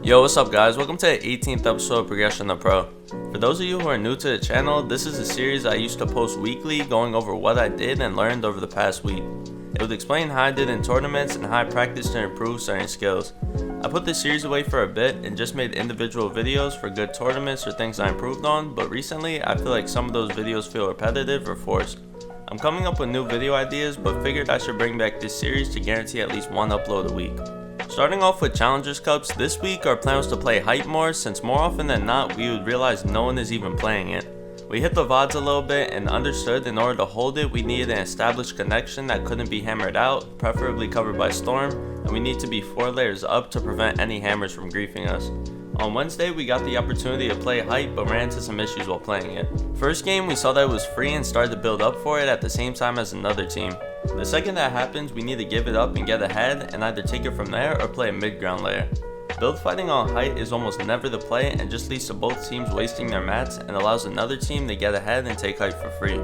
Yo, what's up guys? Welcome to the 18th episode of Progression to Pro. For those of you who are new to the channel, this is a series I used to post weekly going over what I did and learned over the past week. It would explain how I did in tournaments and how I practiced to improve certain skills. I put this series away for a bit and just made individual videos for good tournaments or things I improved on, but recently I feel like some of those videos feel repetitive or forced. I'm coming up with new video ideas, but figured I should bring back this series to guarantee at least one upload a week. Starting off with Challengers Cups, this week our plan was to play Hype more, since more often than not we would realize no one is even playing it. We hit the VODs a little bit and understood in order to hold it we needed an established connection that couldn't be hammered out, preferably covered by storm, and we need to be 4 layers up to prevent any hammers from griefing us. On Wednesday we got the opportunity to play Hype but ran into some issues while playing it. First game we saw that it was free and started to build up for it at the same time as another team. The second that happens we need to give it up and get ahead and either take it from there or play a mid-ground layer. Build fighting on height is almost never the play and just leads to both teams wasting their mats and allows another team to get ahead and take height for free.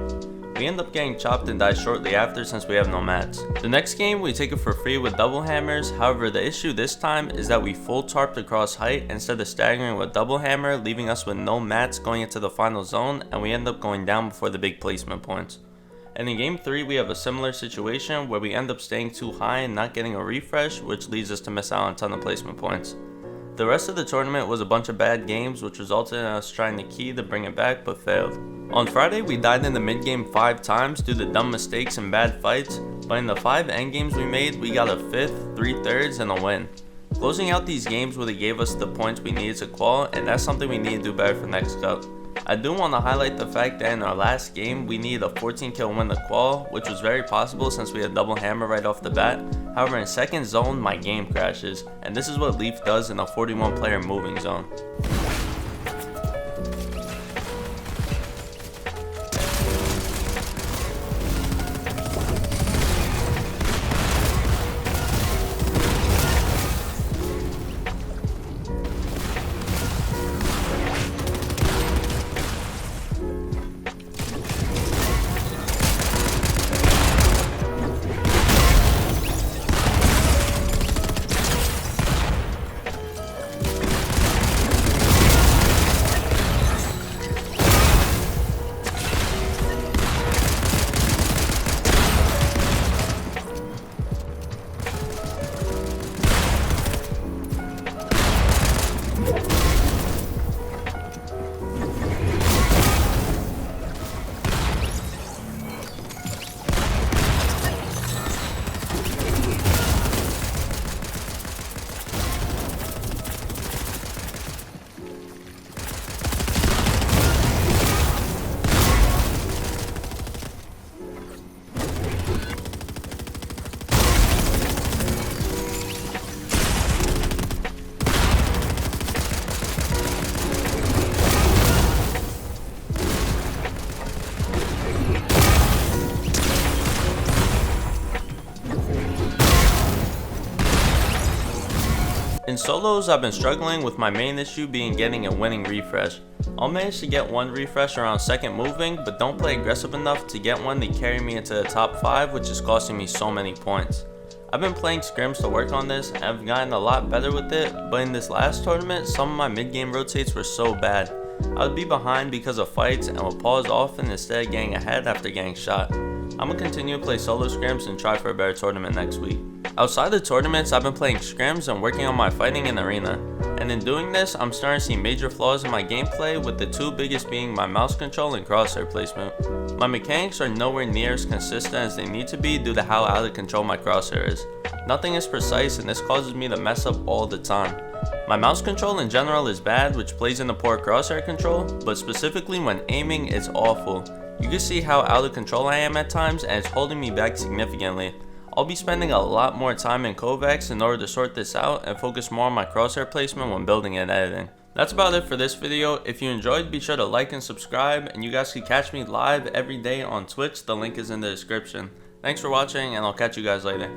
We end up getting chopped and die shortly after since we have no mats. The next game we take it for free with double hammers, however the issue this time is that we full tarped across height instead of staggering with double hammer, leaving us with no mats going into the final zone, and we end up going down before the big placement points. And in game 3 we have a similar situation where we end up staying too high and not getting a refresh, which leads us to miss out on a ton of placement points. The rest of the tournament was a bunch of bad games which resulted in us trying the key to bring it back but failed. On Friday we died in the mid game 5 times due to dumb mistakes and bad fights, but in the 5 end games we made we got a 5th, 3/3 and a win. Closing out these games would have gave us the points we needed to qual, and that's something we need to do better for next cup. I do want to highlight the fact that in our last game we needed a 14 kill win to qual, which was very possible since we had double hammer right off the bat. However, in second zone my game crashes, and this is what Leaf does in a 41 player moving zone. In solos, I've been struggling with my main issue being getting a winning refresh. I'll manage to get one refresh around second moving, but don't play aggressive enough to get one to carry me into the top 5, which is costing me so many points. I've been playing scrims to work on this and I've gotten a lot better with it, but in this last tournament, some of my mid-game rotates were so bad. I would be behind because of fights and would pause often instead of getting ahead after getting shot. I'm gonna continue to play solo scrims and try for a better tournament next week. Outside the tournaments, I've been playing scrims and working on my fighting in arena. And in doing this, I'm starting to see major flaws in my gameplay, with the 2 biggest being my mouse control and crosshair placement. My mechanics are nowhere near as consistent as they need to be due to how out of control my crosshair is. Nothing is precise and this causes me to mess up all the time. My mouse control in general is bad, which plays into poor crosshair control, but specifically when aiming it's awful. You can see how out of control I am at times and it's holding me back significantly. I'll be spending a lot more time in Kovacs in order to sort this out and focus more on my crosshair placement when building and editing. That's about it for this video. If you enjoyed, be sure to like and subscribe, and you guys can catch me live every day on Twitch. The link is in the description. Thanks for watching and I'll catch you guys later.